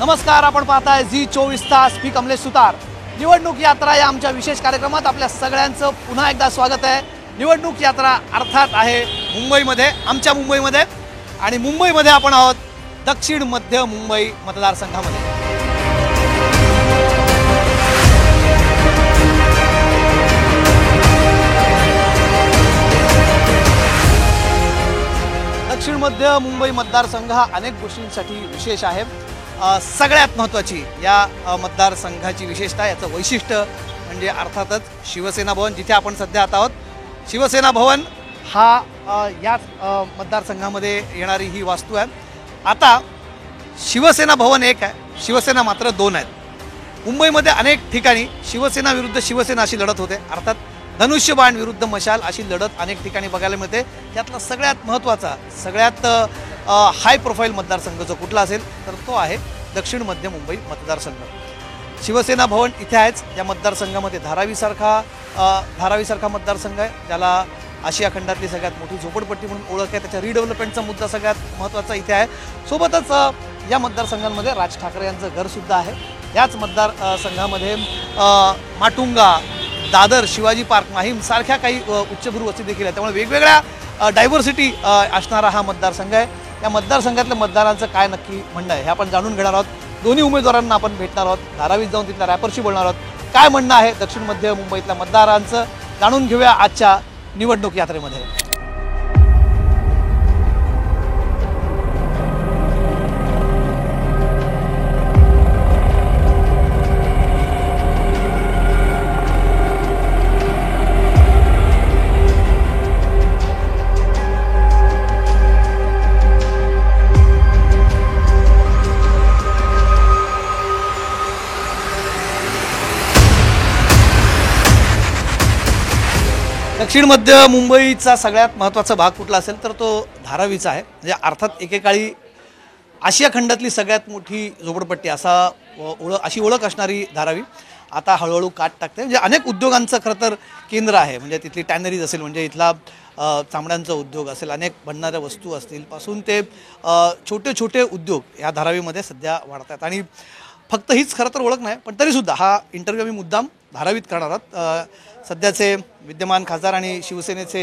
नमस्कार, आपण पाहताय झी 24 तास. मी कमलेश सुतार. निवडणूक यात्रा या आमच्या विशेष कार्यक्रमात आपल्या सगळ्यांचं पुन्हा एकदा स्वागत आहे. निवडणूक यात्रा अर्थात आहे मुंबईमध्ये, आमच्या मुंबईमध्ये, आणि मुंबईमध्ये आपण आहोत दक्षिण मध्य मुंबई मतदारसंघामध्ये. दक्षिण मध्य मुंबई मतदारसंघ हा अनेक गोष्टींसाठी विशेष आहे. सगळ्यात महत्त्वाची या मतदारसंघाची विशेषता, याचं वैशिष्ट्य म्हणजे अर्थातच शिवसेना भवन, जिथे आपण सध्या आता आहोत. शिवसेना भवन हा याच मतदारसंघामध्ये येणारी ही वास्तू आहे. आता शिवसेना भवन एक आहे, शिवसेना मात्र दोन आहेत. मुंबईमध्ये अनेक ठिकाणी शिवसेना विरुद्ध शिवसेना अशी लढत होते. अर्थात धनुष्यबाण विरुद्ध मशाल अशी लढत अनेक ठिकाणी बघायला मिळते. त्यातला सगळ्यात महत्त्वाचा, सगळ्यात हाय प्रोफाईल मतदारसंघ जो कुठला असेल तर तो आहे दक्षिण मध्य मुंबई मतदारसंघ. शिवसेना भवन इथे आहेच. या मतदारसंघामध्ये धारावीसारखा मतदारसंघ आहे, ज्याला आशिया खंडातली सगळ्यात मोठी झोपडपट्टी म्हणून ओळख आहे. त्याच्या रिडेव्हलपमेंटचा मुद्दा सगळ्यात महत्त्वाचा इथे आहे. सोबतच या मतदारसंघांमध्ये राज ठाकरे यांचं घरसुद्धा आहे. याच मतदारसंघामध्ये माटुंगा, दादर, शिवाजी पार्क, माहीम सारख्या काही उच्चभ्रू वस्ती देखील आहे. त्यामुळे वेगवेगळ्या डायव्हर्सिटी असणारा हा मतदारसंघ आहे. या मतदारसंघातल्या मतदारांचं काय नक्की म्हणणं आहे हे आपण जाणून घेणार आहोत. दोन्ही उमेदवारांना आपण भेटणार आहोत. धारावीत जाऊन तिथल्या रॅपरशी बोलणार आहोत. काय म्हणणं आहे दक्षिण मध्य मुंबईतल्या मतदारांचं जाणून घेऊया आजच्या निवडणूक यात्रेमध्ये. दक्षिण मध्य मुंबईचा सगळ्यात महत्त्वाचा भाग कुठला असेल तर तो धारावीचा आहे. म्हणजे अर्थात एकेकाळी आशिया खंडातली सगळ्यात मोठी झोपडपट्टी अशी ओळख असणारी धारावी आता हळूहळू काट टाकते. म्हणजे अनेक उद्योगांचं खरं तर केंद्र आहे. म्हणजे तिथली टॅनरीज असेल, म्हणजे इथला चामड्यांचा उद्योग असेल, अनेक बनणाऱ्या वस्तू असतील, पासून ते छोटे छोटे उद्योग या धारावीमध्ये सध्या वाढतात. आणि फक्त हीच खरं तर ओळख नाही, पण तरीसुद्धा हा इंटरव्ह्यू मी मुद्दाम धारावीत करणार आहोत. सध्याचे विद्यमान खासदार आणि शिवसेनेचे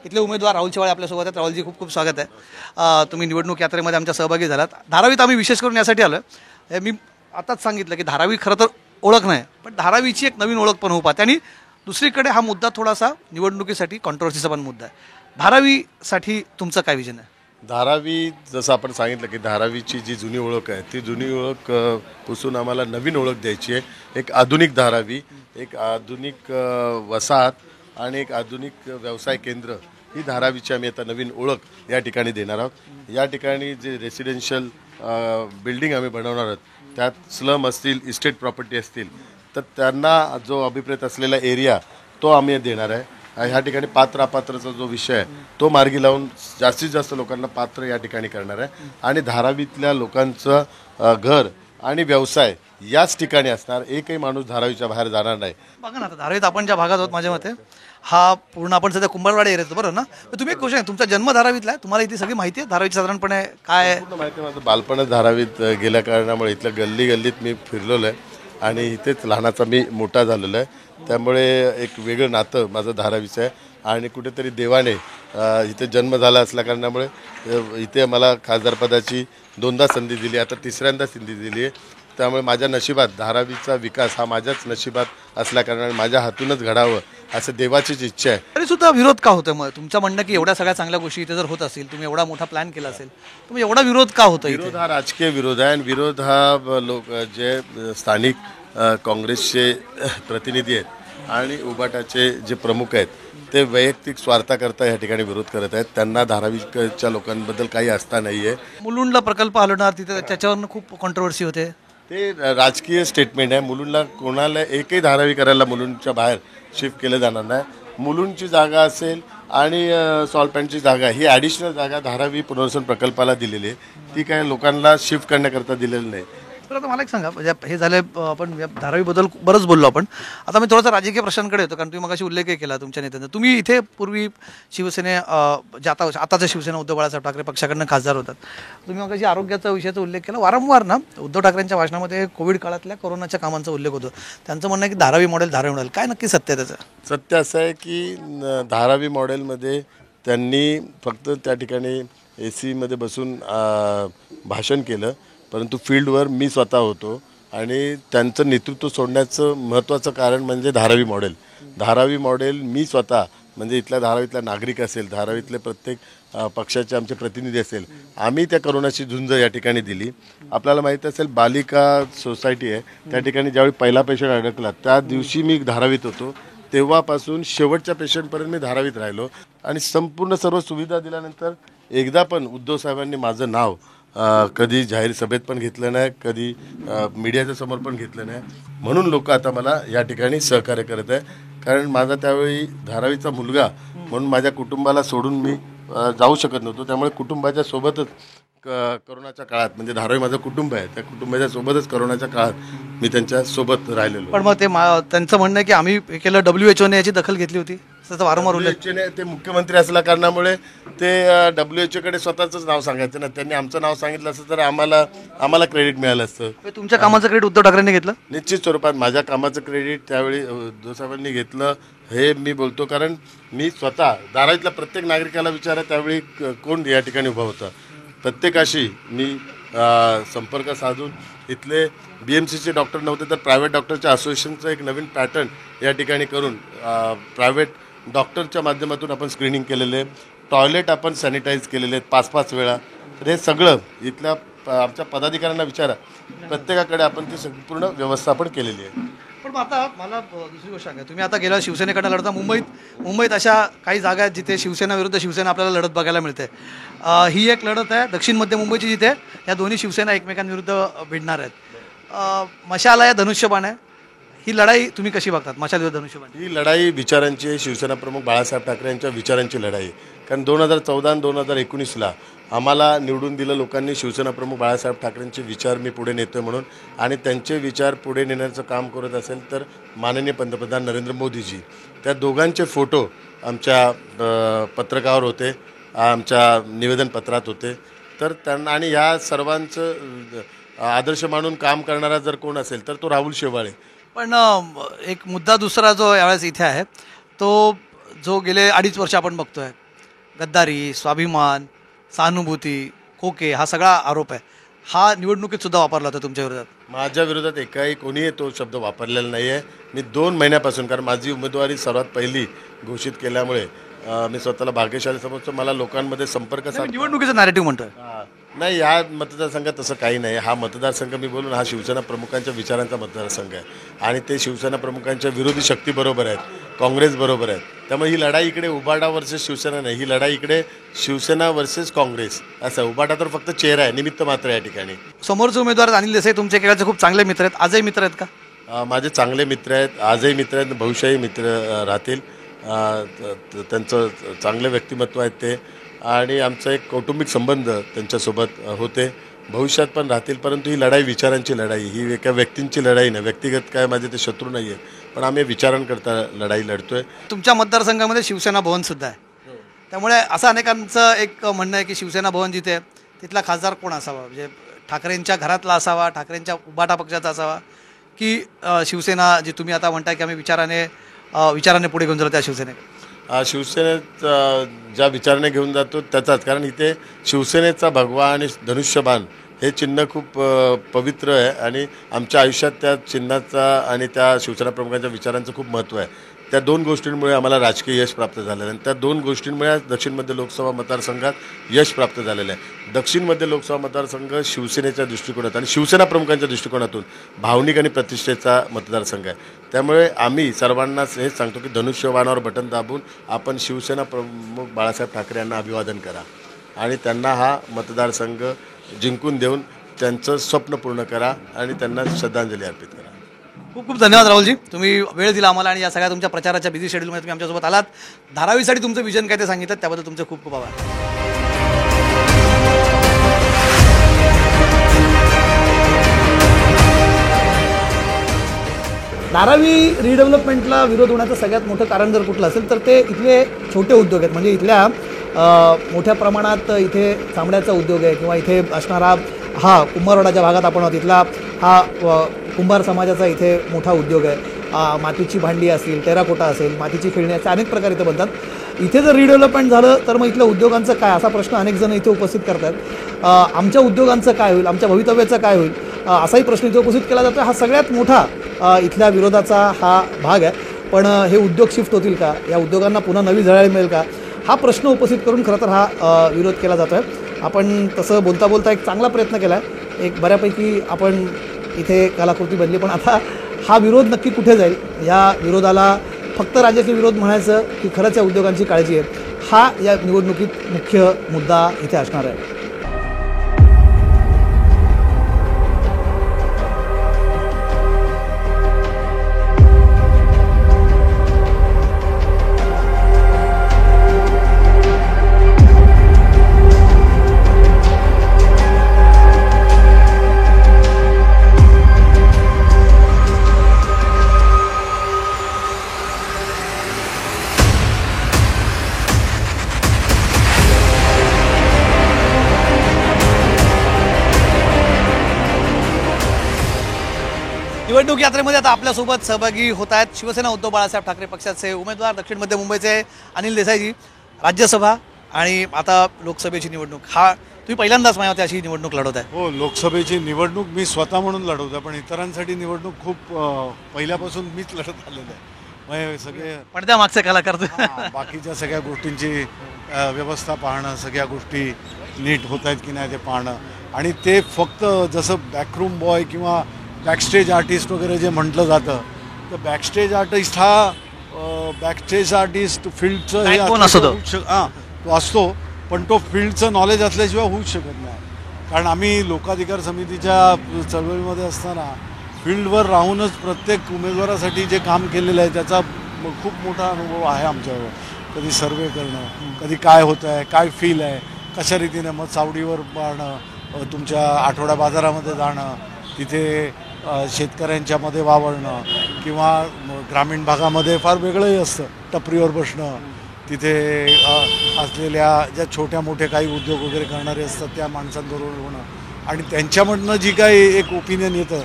इथले उमेदवार राहुल शेवाळे आपल्यासोबत आहेत. राहुलजी, खूप खूप स्वागत आहे. तुम्ही निवडणूक यात्रेमध्ये आमच्या सहभागी झालात. धारावीत आम्ही विशेष करून यासाठी आलो आहे. मी आताच सांगितलं की धारावी खरं तर ओळख नाही, पण धारावीची एक नवीन ओळख पण होऊ पाहते. आणि दुसरीकडे हा मुद्दा थोडासा निवडणुकीसाठी कॉन्ट्रोवर्सीचा पण मुद्दा आहे. धारावीसाठी तुमचं काय विजन आहे? धारावी, जसं आपण सांगितलं की धारावीची जी जुनी ओळख आहे ती जुनी ओळख पुसून आम्हाला नवीन ओळख द्यायची आहे. एक आधुनिक धारावी, एक आधुनिक वसाहत आणि एक आधुनिक व्यवसाय केंद्र, ही धारावीची आम्ही आता नवीन ओळख या ठिकाणी देणार आहोत. या ठिकाणी जे रेसिडेन्शियल बिल्डिंग आम्ही बनवणार आहोत, त्यात स्लम असतील, इस्टेट प्रॉपर्टी असतील, तर त्यांना जो अभिप्रेत असलेला एरिया तो आम्ही देणार आहे. ह्या ठिकाणी पात्र अपात्रचा जो विषय आहे तो मार्गी लावून जास्तीत जास्त लोकांना पात्र या ठिकाणी करणार आहे. आणि धारावीतल्या लोकांचं घर आणि व्यवसाय याच ठिकाणी असणार. एकही माणूस धारावीच्या बाहेर जाणार नाही. बघा ना, आता धारावीत आपण ज्या भागात आहोत, माझ्या मते हा पूर्ण आपण सध्या कुंभारवाडा एरियात, बरोबर ना? तुम्ही एक गोष्ट आहे, तुमचा जन्म धारावीतला आहे, तुम्हाला इथे सगळी माहिती आहे धारावीची साधारणपणे काय माहिती आहे? माझं बालपणच धारावीत गेल्या कारणामुळे इथल्या गल्लीत मी फिरलेलो आहे आणि इथेच लहानाचा मी मोठा झालेलो आहे. त्यामुळे एक वेगळं नातं माझं धारावीचं आहे. आणि कुठेतरी देवाने इथे जन्म झाला असल्या कारणामुळे इथे मला खासदारपदाची 2दा संधी दिली, आता 3ऱ्यांदा संधी दिली आहे. त्यामुळे माझ्या नशिबात धारावीचा विकास हा माझ्याच नशिबात असल्या कारणाने माझ्या हातूनच घडावं असं देवाचीच इच्छा आहे. तरी सुद्धा विरोध का होतो? मग तुमचं म्हणणं की एवढ्या सगळ्या चांगल्या गोष्टी इथे जर होत असतील, तुम्ही एवढा मोठा प्लॅन केला असेल, तुम्ही एवढा विरोध का होतो? विरोध हा राजकीय विरोध आहे. आणि विरोध हा जे स्थानिक काँग्रेसचे प्रतिनिधी आहेत आणि उबाटाचे जे प्रमुख आहेत ते वैयक्तिक स्वार्थाकरता या ठिकाणी विरोध करत आहेत. त्यांना धारावीच्या लोकांबद्दल काही आस्था नाही आहे. मुलुंडला प्रकल्प हलवणार, तिथे त्याच्यावरनं खूप कॉन्ट्रोवर्सी होते. ते राजकीय स्टेटमेंट आहे. मुलुंडला कोणाला एकही धारावी करायला मुलुंडच्या बाहेर शिफ्ट केलं जाणार नाही. मुलुंडची जागा असेल आणि सॉल्पॅन्टची जागा, ही ॲडिशनल जागा धारावी पुनर्वसन प्रकल्पाला दिलेली आहे. ती काय लोकांना शिफ्ट करण्याकरता दिलेली नाही. तर आता मला एक सांगा, म्हणजे हे झाले आपण या धारावीबद्दल बरंच बोललो आपण. आता मी थोडासा राजकीय प्रश्नांकडे येतो, कारण तुम्ही मगाशी उल्लेखही केला तुमच्या नेत्यांचा. तुम्ही इथे पूर्वी जे आताच्या शिवसेना उद्धव बाळासाहेब ठाकरे पक्षाकडनं खासदार होतात. तुम्ही मगाशी आरोग्याचा विषयाचा उल्लेख केला. वारंवार ना उद्धव ठाकरेंच्या भाषणामध्ये कोविड काळातल्या कोरोनाच्या कामांचा उल्लेख होतो. त्यांचं म्हणणं आहे की धारावी मॉडेल काय नक्की सत्य आहे त्याचं? सत्य असं आहे की धारावी मॉडेलमध्ये त्यांनी फक्त त्या ठिकाणी AC मध्ये बसून भाषण केलं, परंतु फील्डवर मी स्वतः होतो आणि त्यांचं नेतृत्व सोडण्याचं महत्त्वाचं कारण म्हणजे धारावी मॉडेल मी स्वतः म्हणजे इथल्या धारावीतला नागरिक असेल, धारावीतले प्रत्येक पक्षाचे आमचे प्रतिनिधी असेल, आम्ही त्या करोनाची झुंज या ठिकाणी दिली. आपल्याला माहीत असेल बालिका सोसायटी आहे, त्या ठिकाणी ज्यावेळी पहिला पेशंट अडकला त्या दिवशी मी धारावीत होतो. तेव्हापासून शेवटच्या पेशंटपर्यंत मी धारावीत राहिलो आणि संपूर्ण सर्व सुविधा दिल्यानंतर एकदा पण उद्धव साहेबांनी माझं नाव कधी जाहीर सभेत पण घेतलं नाही, कधी मीडियाच्या समोर पण घेतलं नाही. म्हणून लोक आता मला या ठिकाणी सहकार्य करत आहे. कारण माझा त्यावेळी धारावीचा मुलगा म्हणून माझ्या कुटुंबाला सोडून मी जाऊ शकत नव्हतो. त्यामुळे कुटुंबाच्या सोबतच करोनाच्या काळात म्हणजे धारावी माझं कुटुंब आहे, त्या कुटुंबाच्या सोबतच करोनाच्या काळात मी त्यांच्या सोबत राहिलेलो. पण मग त्यांचं म्हणणं आहे की आम्ही हे केलं, WHO ने याची दखल घेतली होती, त्याचा वारंवार उल्लेख. WHO ने ते मुख्यमंत्री असल्या कारणामुळे ते WHO कडे स्वतःच नाव सांगायचं ना. त्यांनी आमचं नाव सांगितलं असतं तर आम्हाला क्रेडिट मिळालं असतं. तुमच्या कामाचं क्रेडिट उद्धव ठाकरेंनी घेतलं? निश्चित स्वरूपात माझ्या कामाचं क्रेडिट त्यावेळी उद्धव साहेबांनी घेतलं हे मी बोलतो. कारण मी स्वतः धारावीतल्या प्रत्येक नागरिकाला विचारा त्यावेळी कोण या ठिकाणी उभा होता, प्रत्येकाशी मी संपर्क साधून इथले BMCचे डॉक्टर नव्हते तर प्रायव्हेट डॉक्टरच्या असोसिएशनचं एक नवीन पॅटर्न या ठिकाणी करून प्रायव्हेट डॉक्टरच्या माध्यमातून आपण स्क्रीनिंग केलेले, टॉयलेट आपण सॅनिटाईज केलेले आहेत 5-5 वेळा. तर हे सगळं इथल्या आमच्या पदाधिकाऱ्यांना विचारा, प्रत्येकाकडे आपण ती संपूर्ण व्यवस्था आपण केलेली आहे. पण आता मला दुसरी गोष्ट सांगा, तुम्ही आता गेल्या शिवसेनेकडे लढता. मुंबईत अशा काही जागा आहेत जिथे शिवसेना विरुद्ध शिवसेना आपल्याला लढत बघायला मिळते. ही एक लढत आहे दक्षिण मध्य मुंबईची, जिथे या दोन्ही शिवसेना एकमेकांविरुद्ध भिडणार आहेत. मशाल आहे, धनुष्यबाण आहे. ही लढाई तुम्ही कशी बघतात, मशाल विरुद्ध धनुष्यबाण? ही लढाई विचारांची आहे, शिवसेना प्रमुख बाळासाहेब ठाकरे यांच्या विचारांची लढाई. कारण 2014 आणि 2019ला आम्हाला निवडून दिलं लोकांनी. शिवसेना प्रमुख बाळासाहेब ठाकरेंचे विचार मी पुढे नेतोय म्हणून, आणि त्यांचे विचार पुढे नेण्याचं काम करत असेल तर माननीय पंतप्रधान नरेंद्र मोदीजी. त्या दोघांचे फोटो आमच्या पत्रकावर होते, आमच्या निवेदनपत्रात होते. तर त्यांना आणि या सर्वांचं आदर्श मानून काम करणारा जर कोण असेल तर तो राहुल शेवाळे. पण एक मुद्दा दुसरा जो यावेळेस इथे आहे, तो जो गेले 2.5 वर्ष आपण बघतोय, गद्दारी, स्वाभिमान, सहानुभूती, खोके, हा सगळा आरोप आहे. हा निवडणुकीत सुद्धा वापरला होता तुमच्या विरोधात? माझ्या विरोधात एकाही कोणीही तो शब्द वापरलेला नाही आहे. मी 2 महिन्यापासून, कारण माझी उमेदवारी सर्वात पहिली घोषित केल्यामुळे मी स्वतःला भाग्यशाली समजतो. मला लोकांमध्ये संपर्क निवडणुकीचं नॅरेटिव्ह म्हणतोय नाही. ह्या मतदारसंघात तसं काही नाही. हा मतदारसंघ मी बोलून हा शिवसेना प्रमुखांच्या विचारांचा मतदारसंघ आहे आणि ते शिवसेना प्रमुखांच्या विरोधी शक्तीबरोबर आहेत, काँग्रेस बरोबर आहेत. त्यामुळे ही लढाई इकडे उबाटा वर्सेस शिवसेना नाही, ही लढाई इकडे शिवसेना वर्सेस काँग्रेस असं. उबाटा तर फक्त चेहरा आहे, निमित्त मात्र या ठिकाणी. समोरचे उमेदवार अनिल देसाई तुमच्या केळाचे खूप चांगले मित्र आहेत, आजही मित्र आहेत का? माझे चांगले मित्र आहेत, आजही मित्र आहेत, भविष्याही मित्र राहतील. त्यांचं चांगले व्यक्तिमत्व आहेत ते, आणि आमचा एक कौटुंबिक संबंध त्यांच्यासोबत होते, भविष्यात पण राहतील. परंतु ही लढाई विचारांची लढाई, ही एका व्यक्तींची लढाई नाही. व्यक्तिगत काय माझे ते शत्रू नाही आहे, पण आम्ही विचारांकरता लढाई लढतोय. तुमच्या मतदारसंघामध्ये शिवसेना भवनसुद्धा आहे, त्यामुळे असं अनेकांचं एक म्हणणं आहे की शिवसेना भवन जिथे तिथला खासदार कोण असावा, म्हणजे ठाकरेंच्या घरातला असावा, ठाकरेंच्या उबाटा पक्षाचा असावा, की शिवसेना जी तुम्ही आता म्हणताय की आम्ही विचाराने पुढे घेऊन जातो त्या शिवसेनेत ज्या विचाराने घेऊन जातो त्याचाच. कारण इथे शिवसेनेचा भगवा आणि धनुष्यबाण हे चिन्ह खूप पवित्र आहे आणि आमच्या आयुष्यात त्या चिन्हाचा आणि त्या शिवसेना प्रमुखांच्या विचारांचं खूप महत्त्व आहे. त्या 2 गोष्टींमुळे आम्हाला राजकीय यश प्राप्त झालेलं आहे आणि त्या 2 गोष्टींमुळे दक्षिण मध्य लोकसभा मतदारसंघात यश प्राप्त झालेलं आहे. दक्षिण मध्य लोकसभा मतदारसंघ शिवसेनेच्या दृष्टिकोनात आणि शिवसेना प्रमुखांच्या दृष्टिकोनातून भावनिक आणि प्रतिष्ठेचा मतदारसंघ आहे. त्यामुळे आम्ही सर्वांनाच हेच सांगतो की धनुष्यबाणावर बटन दाबून आपण शिवसेना प्रमुख बाळासाहेब ठाकरे यांना अभिवादन करा आणि त्यांना हा मतदारसंघ जिंकून देऊन त्यांचं स्वप्न पूर्ण करा आणि त्यांना श्रद्धांजली अर्पित करा. खूप खूप धन्यवाद राहुलजी, तुम्ही वेळ दिला आम्हाला आणि या सगळ्या तुमच्या प्रचाराच्या बिझी शेड्यूलमध्ये तुम्ही आमच्यासोबत आलात. धारावीसाठी तुमचं विजन काय ते सांगितलं, त्याबद्दल तुमचे खूप खूप आभार. धारावी रिडेव्हलपमेंटला विरोध होण्याचं सगळ्यात मोठं कारण जर कुठलं असेल तर ते इथले छोटे उद्योग आहेत. म्हणजे इथल्या मोठ्या प्रमाणात इथे चामड्याचा उद्योग आहे किंवा इथे असणारा हा कुंभारवाडाच्या भागात आपण आहोत, इथला हा कुंभार समाजाचा इथे मोठा उद्योग आहे. मातीची भांडी असतील, टेराकोटा असेल, मातीची खेळणी असे अनेक प्रकार इथे बनतात. इथे जर रिडेव्हलपमेंट झालं तर मग इथल्या उद्योगांचं काय, असा प्रश्न अनेक जण इथे उपस्थित करतात. आमच्या उद्योगांचं काय होईल, आमच्या भवितव्याचं काय होईल, असाही प्रश्न इथे उपस्थित केला जातो. हा सगळ्यात मोठा इथल्या विरोधाचा हा भाग आहे. पण हे उद्योग शिफ्ट होतील का, या उद्योगांना पुन्हा नवी झळाळी मिळेल का, हा प्रश्न उपस्थित करून खरं तर हा विरोध केला जातो आहे. आपण तसं बोलता बोलता एक चांगला प्रयत्न केला आहे, एक बऱ्यापैकी आपण इथे कलाकृती बनली. पण आता हा विरोध नक्की कुठे जाईल, या विरोधाला फक्त राजकीय विरोध म्हणायचं की खरंच या उद्योगांची काळजी आहे, हा या निवडणुकीत मुख्य मुद्दा इथे असणार आहे. निवडणूक यात्रेमध्ये आता आपल्यासोबत सहभागी होत आहेत शिवसेना उद्धव बाळासाहेब ठाकरे पक्षाचे उमेदवार, दक्षिण मध्य मुंबईचे अनिल देसाईजी. राज्यसभा आणि आता लोकसभेची निवडणूक, हा तुम्ही पहिल्यांदाच माझ्या मते अशी निवडणूक लढवत आहे. हो, लोकसभेची निवडणूक मी स्वतः म्हणून लढवतो, पण इतरांसाठी निवडणूक खूप पहिल्यापासून मीच लढत आलेलं आहे. म्हणजे सगळे पडद्या मागचे कलाकार बाकीच्या सगळ्या गोष्टींची व्यवस्था पाहणं, सगळ्या गोष्टी नीट होत आहेत की नाही ते पाहणं, आणि ते फक्त जसं बॅकरूम बॉय किंवा बॅकस्टेज आर्टिस्ट वगैरे जे म्हटलं जातं, तर बॅकस्टेज आर्टिस्ट हा बॅकस्टेज आर्टिस्ट फील्डचं हे तो असतो, पण तो फील्डचं नॉलेज असल्याशिवाय होऊच शकत नाही. कारण आम्ही लोकाधिकार समितीच्या चळवळीमध्ये असताना फील्डवर राहूनच प्रत्येक उमेदवारासाठी जे काम केलेलं आहे त्याचा खूप मोठा अनुभव आहे आमच्यावर. कधी सर्वे करणं, कधी काय होतं आहे, काय फील आहे, कशा रीतीने मग चावडीवर पाहणं, तुमच्या आठवडा बाजारामध्ये जाणं, तिथे शेतकऱ्यांच्यामध्ये वावरणं, किंवा ग्रामीण भागामध्ये फार वेगळंही असतं, टपरीवर बसणं, तिथे असलेल्या ज्या छोट्या मोठ्या काही उद्योग वगैरे करणारे असतात त्या माणसांबरोबर होणं, आणि त्यांच्यामधनं जी काही एक ओपिनियन येतं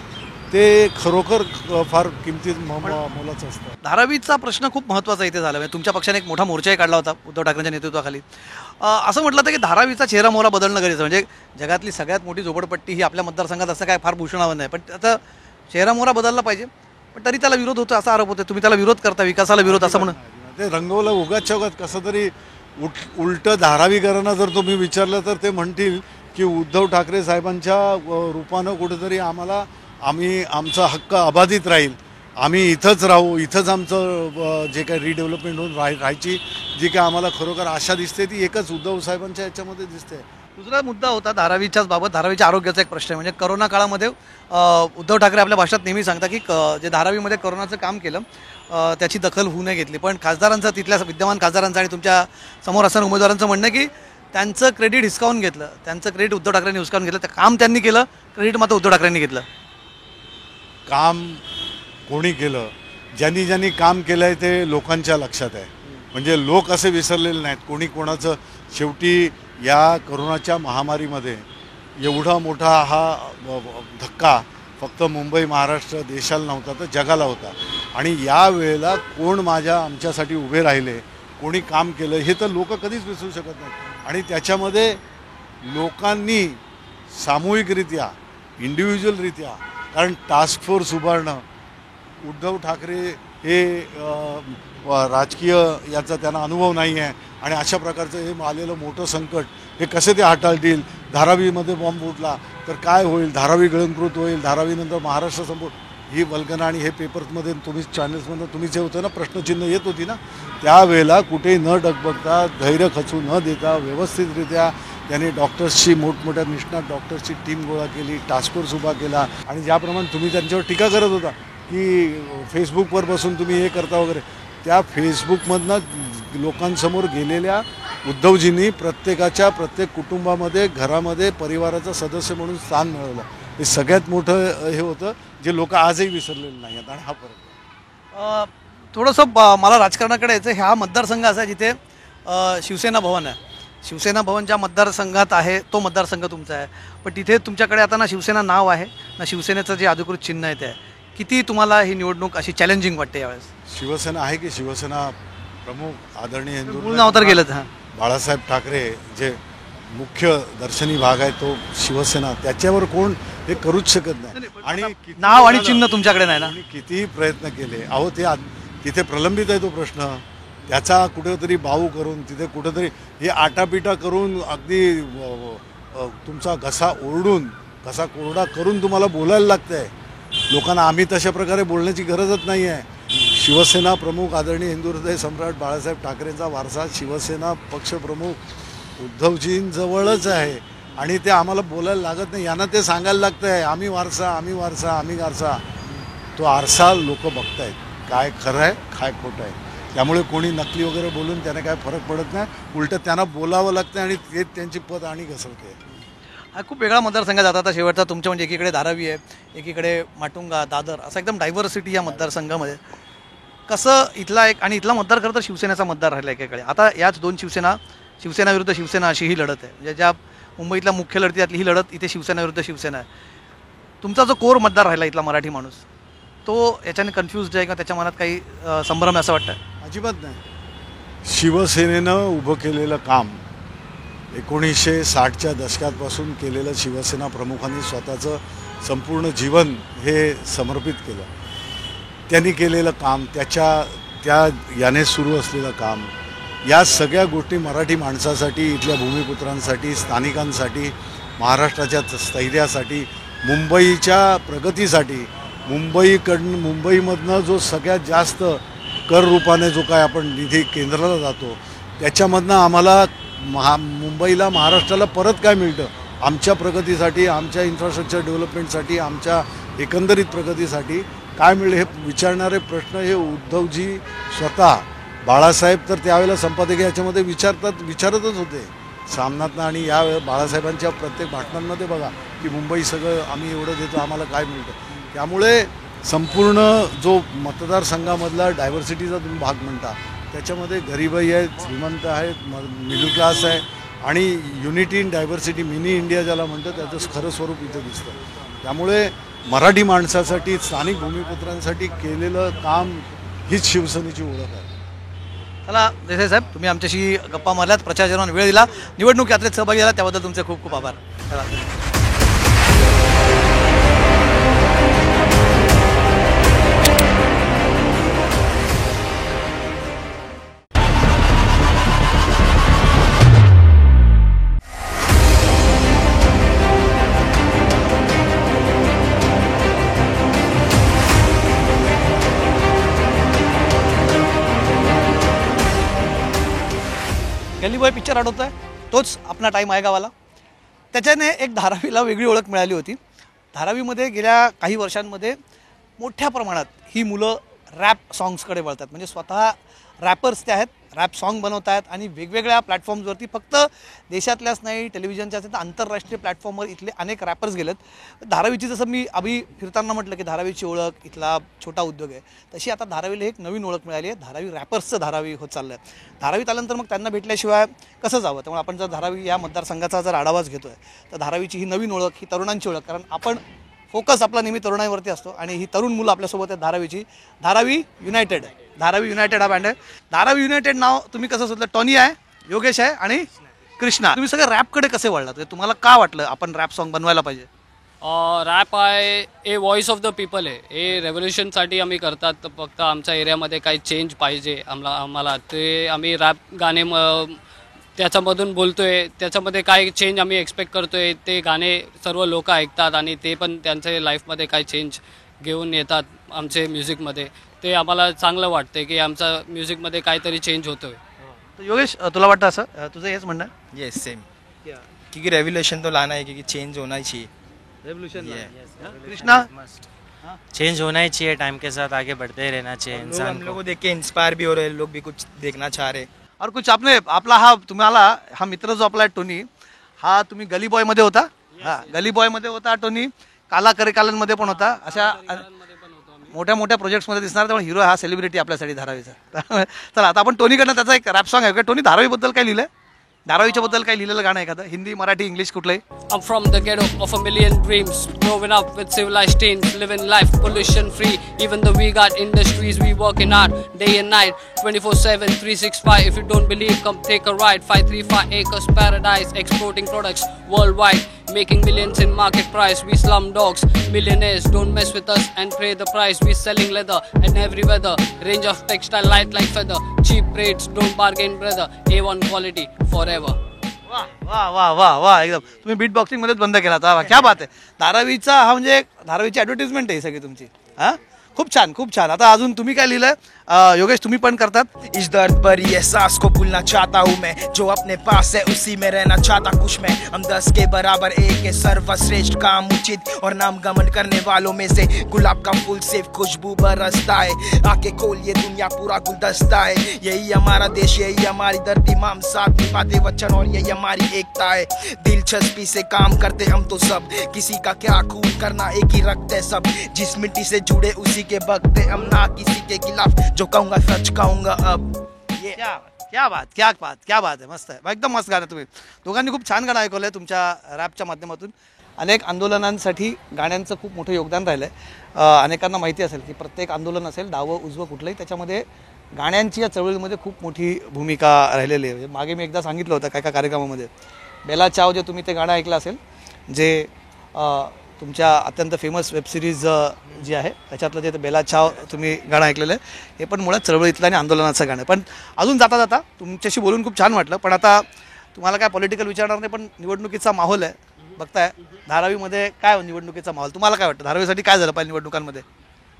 ते खरोखर फार किमतीत मोलाचं असतं. धारावीचा प्रश्न खूप महत्त्वाचा इथे झाला. म्हणजे तुमच्या पक्षाने एक मोठा मोर्चाही काढला होता उद्धव ठाकरेंच्या नेतृत्वाखाली. असं म्हटलं होतं की धारावीचा चेहरा मोहरा बदलणं गरजेचं. म्हणजे जगातली सगळ्यात मोठी झोपडपट्टी ही आपल्या मतदारसंघात असं काय फार भूषणावं नाही, पण आता चेहरा मोहरा बदलला पाहिजे, पण तरी त्याला विरोध होतो असा आरोप होतो. तुम्ही त्याला विरोध करता, विकासाला विरोध असं म्हणून ते रंगवलं उगाच चौकात. कसं तरी उलटं धारावीकरांना जर तुम्ही विचारलं तर ते म्हणतील की उद्धव ठाकरे साहेबांच्या रूपानं कुठेतरी आम्ही आमचा हक्क अबाधित राहील, आम्ही इथंच राहू, इथंच आमचं जे काही रिडेव्हलपमेंट होऊन राहायची जी काय आम्हाला खरोखर आशा दिसते ती एकच उद्धव साहेबांच्या याच्यामध्ये दिसते. दुसरा मुद्दा होता धारावीच्याच बाबत, धारावीच्या आरोग्याचा एक प्रश्न आहे. म्हणजे करोना काळामध्ये उद्धव ठाकरे आपल्या भाषणात नेहमी सांगतात की जे धारावीमध्ये करोनाचं काम केलं त्याची दखल होऊ नये घेतली, पण खासदारांचं, तिथल्या विद्यमान खासदारांचं आणि तुमच्या समोर असणाऱ्या उमेदवारांचं म्हणणं की त्यांचं क्रेडिट हिसकावून घेतलं, त्यांचं क्रेडिट उद्धव ठाकरेंनी हिसकावून घेतलं. ते काम त्यांनी केलं, क्रेडिट मात्र उद्धव ठाकरेंनी घेतलं. काम कोणी केलं, ज्यांनी काम केलं आहे ते लोकांच्या लक्षात आहे. म्हणजे लोक असे विसरलेले नाहीत कोणी कोणाचं. शेवटी या करोनाच्या महामारीमध्ये एवढा मोठा हा धक्का फक्त मुंबई, महाराष्ट्र, देशाला नव्हता तर जगाला होता. आणि या वेळेला कोण आमच्यासाठी उभे राहिले, कोणी काम केलं हे तर लोक कधीच विसरू शकत नाहीत. आणि त्याच्यामध्ये लोकांनी सामूहिकरित्या, इंडिव्हिज्युअलरित्या, कारण टास्क फोर्स उभारणं, उद्धव ठाकरे हे राजकीय याचा त्यांना अनुभव नाही आहे, आणि अशा प्रकारचं हे आलेलं मोठं संकट हे कसे ते हाताळतील. धारावीमध्ये बॉम्ब फुटला तर काय होईल, धारावी गिळंकृत होईल, धारावीनंतर महाराष्ट्र संपूर्ण, ही वल्गना आणि हे पेपर्समध्ये तुम्ही चॅनल्समधून तुम्ही जे होतं ना प्रश्नचिन्ह येत होती ना, त्यावेळेला कुठेही न डगबगता, धैर्य खचू न देता व्यवस्थितरित्या त्यांनी डॉक्टर्सची, मोठमोठ्या निष्णात डॉक्टर्सची टीम गोळा केली, टास्क फोर्स उभा केला. आणि ज्याप्रमाणे तुम्ही त्यांच्यावर टीका करत होता की फेसबुकवर बसून तुम्ही हे करता वगैरे, त्या फेसबुकमधनं लोकांसमोर गेलेल्या उद्धवजींनी प्रत्येक कुटुंबामध्ये, घरामध्ये परिवाराचा सदस्य म्हणून स्थान मिळवलं. हे सगळ्यात मोठं हे होतं जे लोक आजही विसरलेले नाही आहेत, आणि हा फरक. थोडंसं मला राजकारणाकडे यायचं. ह्या मतदारसंघ असा आहे जिथे शिवसेना भवन आहे. शिवसेना भवन ज्या मतदारसंघात आहे तो मतदारसंघ तुमचा आहे, पण तिथे तुमच्याकडे आता ना शिवसेना नाव आहे ना शिवसेनेचं जे अधिकृत चिन्ह आहे ते आहे. किती तुम्हाला ही निवडणूक अशी चॅलेंजिंग वाटते यावेळेस? शिवसेना आहे की शिवसेना प्रमुख आदरणीय मूळ नाव तर गेलंच. हां, बाळासाहेब ठाकरे जे मुख्य दर्शनी भाग आहे तो शिवसेना, त्याच्यावर कोण हे करूच शकत नाही. आणि किती नाव आणि वेळा चिन्ह तुमच्याकडे नाही ना? कोणी कितीही प्रयत्न केले, अहो ते तिथे प्रलंबित आहे तो प्रश्न. त्याचा कुठेतरी बाऊ करून तिथे कुठेतरी हे आटापिटा करून अगदी तुमचा घसा ओरडून घसा कोरडा करून तुम्हाला बोलायला लागतंय लोकांना. आम्ही तशा प्रकारे बोलण्याची गरजच नाही आहे. शिवसेना प्रमुख आदरणीय हिंदू हृदय सम्राट बाळासाहेब ठाकरेंचा वारसा शिवसेना पक्षप्रमुख उद्धवजींजवळच आहे आणि ते आम्हाला बोलायला लागत नाही. यांना ते सांगायला लागतं आहे आम्ही वारसा आम्ही वारसा आम्ही वारसा. तो आरसा लोक बघतायत काय खरं आहे काय खोटं आहे. त्यामुळे कोणी नकली वगैरे बोलून त्याने काय फरक पडत नाही. उलटं त्यांना बोलावं लागतं आणि ते त्यांची पद आणि घसरते. हा खूप वेगळा मतदारसंघ जाता. आता शेवटचा तुमच्या म्हणजे एकीकडे धारावी आहे, एकीकडे माटुंगा, दादर, असं एकदम डायव्हर्सिटी या मतदारसंघामध्ये. कसं इथला एक आणि इथला मतदार खरं तर शिवसेनेचा मतदार राहिला एकेकडे. आता याच दोन शिवसेना विरुद्ध शिवसेना अशी ही लढत आहे. म्हणजे ज्या मुंबईतल्या मुख्य लढती त्यातली ही लढत इथे शिवसेना विरुद्ध शिवसेना आहे. तुमचा जो कोर मतदार राहिला इथला मराठी माणूस तो याच्याने कन्फ्युज्ड आहे किंवा त्याच्या मनात काही संभ्रम आहे असं वाटतं? अजिबात नाही. शिवसेनेनं उभं केलेलं काम 1960च्या दशकापासून केलेलं शिवसेना प्रमुखांनी स्वतःचं संपूर्ण जीवन हे समर्पित केलं. त्यांनी केलेलं काम त्या याने सुरू असलेलं काम या सगळ्या गोष्टी मराठी माणसासाठी इथल्या भूमिपुत्रांसाठी स्थानिकांसाठी महाराष्ट्राच्या स्थैर्यासाठी मुंबईच्या प्रगतीसाठी मुंबईमधनं जो सगळ्यात जास्त कर रूपाने जो काय आपण निधी केंद्राला जातो त्याच्यामधनं आम्हाला मुंबईला महाराष्ट्राला परत काय मिळतं आमच्या प्रगतीसाठी आमच्या इन्फ्रास्ट्रक्चर डेव्हलपमेंटसाठी आमच्या एकंदरीत प्रगतीसाठी काय मिळेल हे विचारणारे प्रश्न हे उद्धवजी स्वतः बाळासाहेब तर त्यावेळेला संपादकीय याच्यामध्ये विचारतच होते सामनातनं. आणि या बाळासाहेबांच्या प्रत्येक भाषणांमध्ये बघा की मुंबई सगळं आम्ही एवढं देतो आम्हाला काय मिळतं. त्यामुळे संपूर्ण जो मतदारसंघामधला डायव्हर्सिटीचा तुम्ही भाग म्हणता त्याच्यामध्ये गरीबही आहेत श्रीमंत आहेत मिडल क्लास आहे आणि unity in diversity mini India ज्याला म्हणतं त्याचं खरं स्वरूप इथं दिसतं. त्यामुळे मराठी माणसासाठी स्थानिक भूमिपुत्रांसाठी केलेलं काम हीच शिवसेनेची ओळख आहे. चला देसाई साहेब, तुम्ही आमच्याशी गप्पा मारल्यात, प्रचाराला वेळ दिला, निवडणूक यात्रेत सहभागी झाला त्याबद्दल तुमचे खूप खूप आभार. चला. गली बॉय पिक्चर आठवत आहे तोच आपला टाईम आहे गावाला. त्याच्याने एक धारावीला वेगळी ओळख मिळाली होती. धारावीमध्ये गेल्या काही वर्षांमध्ये मोठ्या प्रमाणात ही मुलं रॅप सॉंग्सकडे वळतात. म्हणजे स्वतः रॅपर्स ते आहेत, रॅप सॉन्ग बनवत आहेत आणि वेगवेगळ्या प्लॅटफॉर्म्सवरती फक्त देशातल्याच नाही टेलिव्हिजनच्या तर आंतरराष्ट्रीय प्लॅटफॉर्मवर इथले अनेक रॅपर्स गेलेत. धारावीची जसं मी अभि फिरताना म्हटलं की धारावीची ओळख इथला छोटा उद्योग आहे, तशी आता धारावीला एक नवीन ओळख मिळाली आहे. धारावी रॅपर्सचं धारावी होत चाललं आहे. धारावीत आल्यानंतर मग त्यांना भेटल्याशिवाय कसं जावं. त्यामुळे आपण जर धारावी या मतदारसंघाचा जर आढावाच घेतोय तर धारावीची ही नवीन ओळख, ही तरुणांची ओळख, कारण आपण फोकस आपला नेहमी तरुणांवरती असतो आणि ही तरुण मुलं आपल्यासोबत आहेत धारावीची. धारावी युनायटेड हा बँड आहे. धारावी युनायटेड नाव तुम्ही कसं सुचलं? टॉनी आहे, योगेश आहे आणि कृष्णा. तुम्ही सगळे रॅपकडे कसे वळलात? तुम्हाला का वाटलं आपण रॅप सॉन्ग बनवायला पाहिजे? रॅप आहे ए व्हॉइस ऑफ द पीपल आहे. हे रेव्होल्युशनसाठी आम्ही करतात. तर फक्त आमच्या एरियामध्ये काही चेंज पाहिजे आम्हाला ते आम्ही रॅप गाणे त्याच्यामधून बोलतोय. त्याच्यामध्ये काय चेंज आम्ही एक्सपेक्ट करतोय ते गाणे सर्व लोक ऐकतात आणि ते पण त्यांच्या लाईफमध्ये काय चेंज घेऊन येतात आमचे म्युझिकमध्ये. ते आम्हाला चांगलं वाटतं की आमच्या म्युझिकमध्ये काहीतरी चेंज होतोय. योगेश, तुला वाटतं असं? तुझं हेच म्हणणं आहे? यस सेम, क्योंकि रेवोल्यूशन तो लाना है, क्योंकि चेंज होना ही चाहिए. रेवोल्यूशन. कृष्णा, चेंज होना ही चाहिए, टाइम के साथ आगे बढ़ते ही रहना चाहिए इंसान हम लोगों को देख के इंस्पायर भी हो रहे हैं, लोग भी कुछ देखना चाह रहे. और कुछ आपने आपला हा तुम्हाला हा मित्र जो आपला टोनी, हा तुम्ही गली बॉय मध्ये होता? हा, गली बॉय मध्ये होता टोनी. काला करे कालन मध्ये पण होता. अशा मोठ्या मोठ्या प्रोजेक्ट्समध्ये दिसणार, त्यामुळे हिरो हा सेलिब्रिटी आपल्यासाठी धारावीचा. चला आता आपण टोनीकडनं त्याचा एक रॅप सॉंग आहे का? टोनी धारावीबद्दल काय लिहिलंय? धारावीच्या बद्दल काय लिहिलेलं गाणं एखादं हिंदी, मराठी, इंग्लिश कुठलंही? I'm from the ghetto of a million dreams, growing up with civilized teens, living life pollution free. Even though we got industries, we working hard day and night, 24/7, 365. If you don't believe, come take a ride. 535 acres paradise, exporting products worldwide, making millions in market price. We slum dogs, millionaires, don't mess with us and pay the price. We selling leather and every weather, range of textile light like feather, cheap rates, don't bargain brother, A1 quality forever. वा वा वा वा वा, एकदम तुम्ही bit boxing मध्येच बंद केला होता. क्या बात आहे. धारावीचा हा म्हणजे धारावीची ॲडव्हर्टिजमेंट आहे सगळी तुमची. हां, खूप छान खूप छान. आता अजून तुम्ही काय लिहिलंय? योगेश तुम्ही पण करतात. इस दर्द भरी एहसास को भूलना चाहता हूँ मैं, जो अपने पास है उसी में रहना चाहता कुछ मैं. हम 10 के बराबर, एक है सर्वश्रेष्ठ, काम उचित और नाम गमन करने वालों में से गुलाब का फूल सिर्फ खुशबू बरसता है. आके खोल ये दुनिया पूरा गुलदस्ता है. यही हमारा देश, यही हमारी धरती, माम साथ निभाते वचन और यही हमारी एकता है. दिलचस्पी से काम करते हम तो सब, किसी का क्या खून करना, एक ही रखते सब. जिस मिट्टी से जुड़े उसी के बगते हम, ना किसी के खिलाफ, जो कहूँगा सच कहूँगा अब. क्या बात आहे. मस्त आहे, एकदम मस्त गाणं. तुम्ही दोघांनी खूप छान गाणं ऐकवलंय तुमच्या रॅपच्या माध्यमातून. अनेक आंदोलनांसाठी गाण्यांचं खूप मोठं योगदान राहिलं आहे. अनेकांना माहिती असेल की प्रत्येक आंदोलन असेल, डावं उजवं कुठलंही, त्याच्यामध्ये गाण्यांची या चळवळीमध्ये खूप मोठी भूमिका राहिलेली आहे. मागे मी एकदा सांगितलं होतं काय कार्यक्रमामध्ये, बेला चाव, जे तुम्ही ते गाणं ऐकलं असेल, जे तुमच्या अत्यंत फेमस वेबसिरीज जी आहे त्याच्यातलं जे बेला चाव तुम्ही गाणं ऐकलेलं आहे, हे पण मुळात चळवळीतलं आणि आंदोलनाचं गाणं. पण अजून जाता जाता तुमच्याशी बोलून खूप छान वाटलं. पण आता तुम्हाला काय पॉलिटिकल विचारणार नाही, पण निवडणुकीचा माहोल आहे, बघताय धारावीमध्ये काय निवडणुकीचा माहोल, तुम्हाला काय वाटतं धारावीसाठी काय झालं पाहिजे निवडणुकांमध्ये?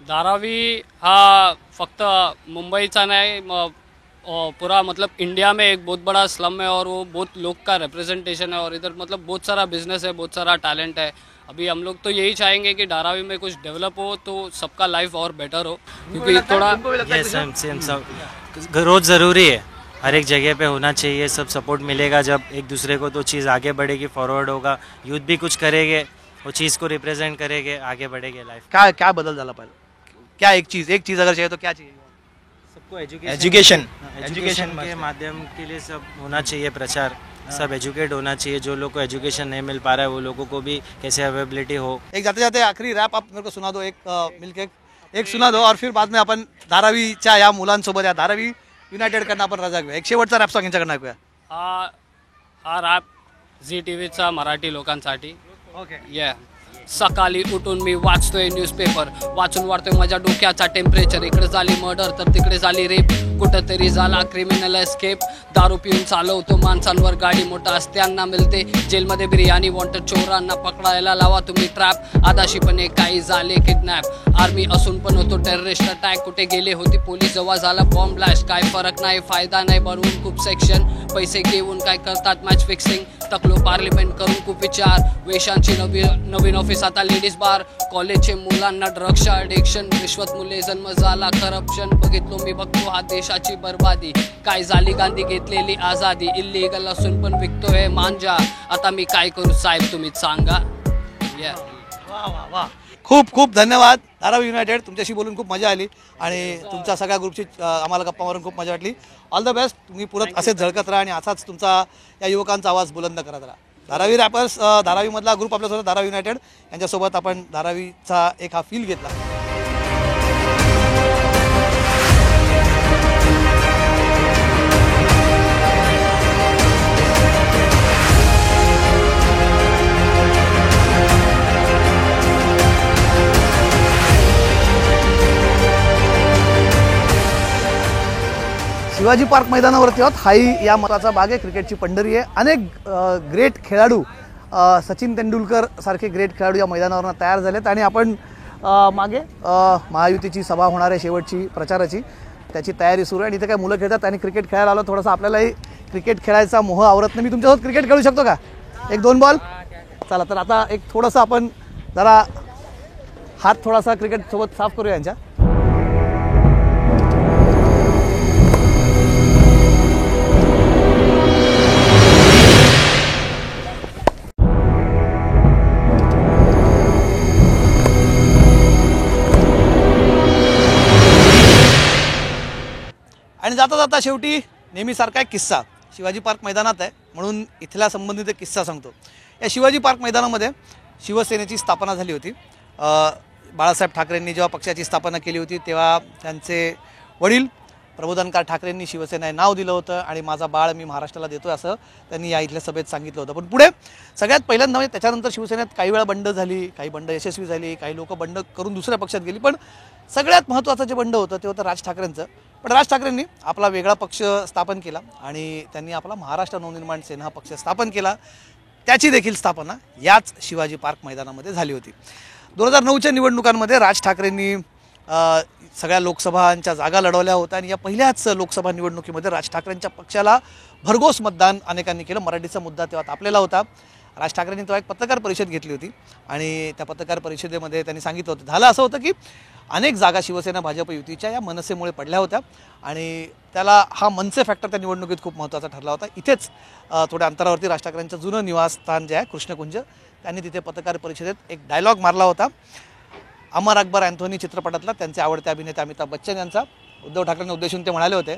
धारावी हा फक्त मुंबईचा नाही, पूरा मतलब इंडिया में एक बहुत बड़ा स्लम है और वो बहुत लोग का रिप्रेजेंटेशन है. और इधर मतलब बहुत सारा बिजनेस है, बहुत सारा टैलेंट है. अभी हम लोग तो यही चाहेंगे कि धारावी में कुछ डेवलप हो तो सबका लाइफ और बेटर हो, क्योंकि थोड़ा ये सेम सब रोज ज़रूरी है, हर एक जगह पे होना चाहिए. सब सपोर्ट मिलेगा जब एक दूसरे को, तो चीज़ आगे बढ़ेगी, फॉरवर्ड होगा. यूथ भी कुछ करेंगे, वो चीज़ को रिप्रेजेंट करेंगे, आगे बढ़ेगे लाइफ. क्या बदल झाला पाहिजे? क्या एक चीज़ अगर चाहिए तो क्या चाहिए? सबको एजुकेशन के माध्यम के लिए सब होना चाहिए प्रचार. सब एजुकेट होना चाहिए. जो लोग को एजुकेशन नहीं मिल पा रहा है वो लोगों को भी कैसे अवेलेबिलिटी हो. एक जाते जाते आखिरी रैप आप मेरे को सुना दो, एक मिलके एक सुना दो, और फिर बाद में आपण धारावीच्या या मुलांसोबत या धारावी युनायटेडकडनं आपण रजा घेऊया. एक शेवटचा रॅप सॉंग यांच्याकडनं ऐकूया. हा रॅप झी टीव्हीचा मराठी लोकांसाठी. ओके. सकाळी उठून मी वाचतोय न्यूजपेपर, वाचून वाढतोय माझ्या डोक्याचा टेम्परेचर. इकडे झाली मर्डर तर तिकडे झाली रेप, कुठंतरी झाला क्रिमिनल एस्केप. दारू पिऊन चालवतो माणसांवर गाडी, मोठा असत्यांना मिळते जेलमध्ये बिर्याणी. वॉन्टेड चोरांना पकडायला लावा तुम्ही ट्रॅप, आदाशीपणे काही झाले किडनॅप. आर्मी असून पण होतो टेररिस्ट अटॅक, कुठे गेले होती पोलीस जेव्हा झाला बॉम्ब ब्लास्ट. काय फरक नाही, फायदा नाही, भरवून खूप सेक्शन, पैसे घेऊन काय करतात मॅच फिक्सिंग. तकलो पार्लिमेंट करून खूप विचार, वेशांची नवीन ऑफिस आता लेडीज बार. कॉलेजचे मुलांना ड्रग्सच्या ॲडिक्शन, रिश्वत मुले जन्म झाला करप्शन. बघितलो मी बघतो हा देशाची बर्बादी, काय झाली गांधी घेतलेली आझादी. इल्लीगल असून पण विकतोय मांजा, आता मी काय करू साहेब तुम्हीच सांगा. वा, खूप खूप धन्यवाद धारावी युनायटेड. तुमच्याशी बोलून खूप मजा आली आणि तुमच्या सगळ्या ग्रुपची आम्हाला गप्पा मारून खूप मजा वाटली. All the best. तुम्ही पुरत असेच झळकत राहा आणि असाच तुमचा या युवकांचा आवाज बुलंद करत राहा. धारावी रॅपर्स, धारावीमधला ग्रुप आपल्यासोबत धारावी युनायटेड, यांच्यासोबत आपण धारावीचा एक हा फील घेतला. शिवाजी पार्क मैदानावरती आहोत. हाही या महत्त्वाचा भाग आहे, क्रिकेटची पंढरी आहे. अनेक ग्रेट खेळाडू, सचिन तेंडुलकर सारखे ग्रेट खेळाडू या मैदानावर तयार झालेत आणि आपण मागे महायुतीची सभा होणार आहे शेवटची प्रचाराची, त्याची तयारी सुरू आहे. आणि इथे काय मुलं खेळतात आणि क्रिकेट खेळायला आलो. थोडासा आपल्यालाही क्रिकेट खेळायचा मोह आवरत नाही. मी तुमच्यासोबत क्रिकेट खेळू शकतो का? 1-2 बॉल चला. तर आता एक थोडंसं आपण जरा हात थोडासा क्रिकेट सोबत साफ करूया यांच्या. जाता जाता शेवटी नेहमीसारखा एक किस्सा शिवाजी पार्क मैदानात आहे म्हणून इथल्या संबंधित एक किस्सा सांगतो. या शिवाजी पार्क मैदानामध्ये शिवसेनेची स्थापना झाली होती. बाळासाहेब ठाकरेंनी जेव्हा पक्षाची स्थापना केली होती तेव्हा त्यांचे वडील प्रबोधनकार ठाकरेंनी शिवसेना हे नाव दिलं होतं आणि माझा बाळ मी महाराष्ट्राला देतोय असं त्यांनी या इथल्या सभेत सांगितलं होतं. पण पुढे सगळ्यात पहिल्यांदा म्हणजे त्याच्यानंतर शिवसेनेत काही वेळा बंड झाली, काही बंड यशस्वी झाली, काही लोक बंड करून दुसऱ्या पक्षात गेली. पण सगळ्यात महत्त्वाचं जे बंड होतं ते होतं राज ठाकरेंचं. पण राज ठाकरेंनी आपला वेगळा पक्ष स्थापन केला आणि त्यांनी आपला महाराष्ट्र नवनिर्माण सेना हा पक्ष स्थापन केला. त्याची देखील स्थापना याच शिवाजी पार्क मैदानामध्ये झाली होती. 2009च्या निवडणुकांमध्ये राज ठाकरेंनी सगळ्या लोकसभांच्या जागा लढवल्या होत्या आणि या पहिल्याच लोकसभा निवडणुकीमध्ये राज ठाकरेंच्या पक्षाला भरघोस मतदान अनेकांनी केलं. मराठीचा मुद्दा तेव्हा तापलेला होता. राज ठाकरेंनी तेव्हा एक पत्रकार परिषद घेतली होती आणि त्या पत्रकार परिषदेमध्ये त्यांनी सांगितलं होतं, झालं असं होतं की अनेक जागा शिवसेना भाजप युतीच्या या मनसेमुळे पडल्या होत्या आणि त्याला हा मनसे फॅक्टर त्या निवडणुकीत खूप महत्त्वाचा ठरला होता. इथेच थोड्या अंतरावरती राज ठाकरेंचं जुनं निवासस्थान जे आहे कृष्णकुंज, त्यांनी तिथे पत्रकार परिषदेत एक डायलॉग मारला होता. अमर अकबर अँथोनी चित्रपटातला त्यांचे आवडते अभिनेते अमिताभ बच्चन यांचा. उद्धव ठाकरेंना उद्देशून ते म्हणाले होते,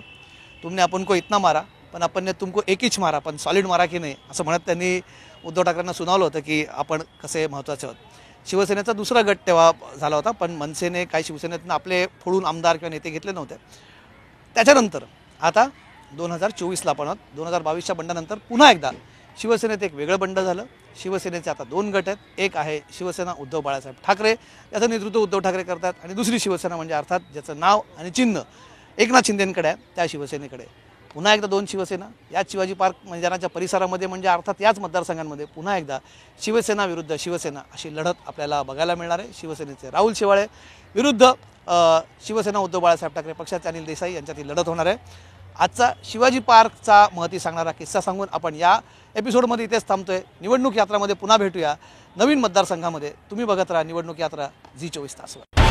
तुमने अपन को इतना मारा पण अपन ने तुमको एक हिच मारा पण सॉलिड मारा की नाही, असं म्हणत त्यांनी उद्धव ठाकरेंना सुनावलं होतं की आपण कसे महत्त्वाचे आहोत. शिवसेनेचा दुसरा गट तेव्हा झाला होता पण मनसेने काही शिवसेनेतून आपले फोडून आमदार किंवा नेते घेतले नव्हते. त्याच्यानंतर आता 2024ला पण 2022च्या बंडानंतर पुन्हा एकदा शिवसेनेत एक वेगळं बंड झालं. शिवसेनेचे आता 2 गट आहेत. एक आहे शिवसेना उद्धव बाळासाहेब ठाकरे, याचं नेतृत्व उद्धव ठाकरे करतात आणि दुसरी शिवसेना म्हणजे अर्थात ज्याचं नाव आणि चिन्ह एकनाथ शिंदेंकडे आहे त्या शिवसेनेकडे. पुन्हा एकदा 2 शिवसेना याच शिवाजी पार्क मैदानाच्या परिसरामध्ये म्हणजे अर्थात याच मतदारसंघांमध्ये पुन्हा एकदा शिवसेना विरुद्ध शिवसेना अशी लढत आपल्याला बघायला मिळणार आहे. शिवसेनेचे राहुल शेवाळे विरुद्ध शिवसेना उद्धव बाळासाहेब ठाकरे पक्षाचे अनिल देसाई यांच्यातील लढत होणार आहे. आजचा शिवाजी पार्कचा महती सांगणारा किस्सा सांगून आपण या एपिसोडमध्ये इथेच थांबतोय. निवडणूक यात्रामध्ये पुन्हा भेटूया नवीन मतदारसंघामध्ये. तुम्ही बघत राहा निवडणूक यात्रा झी 24 तासवर.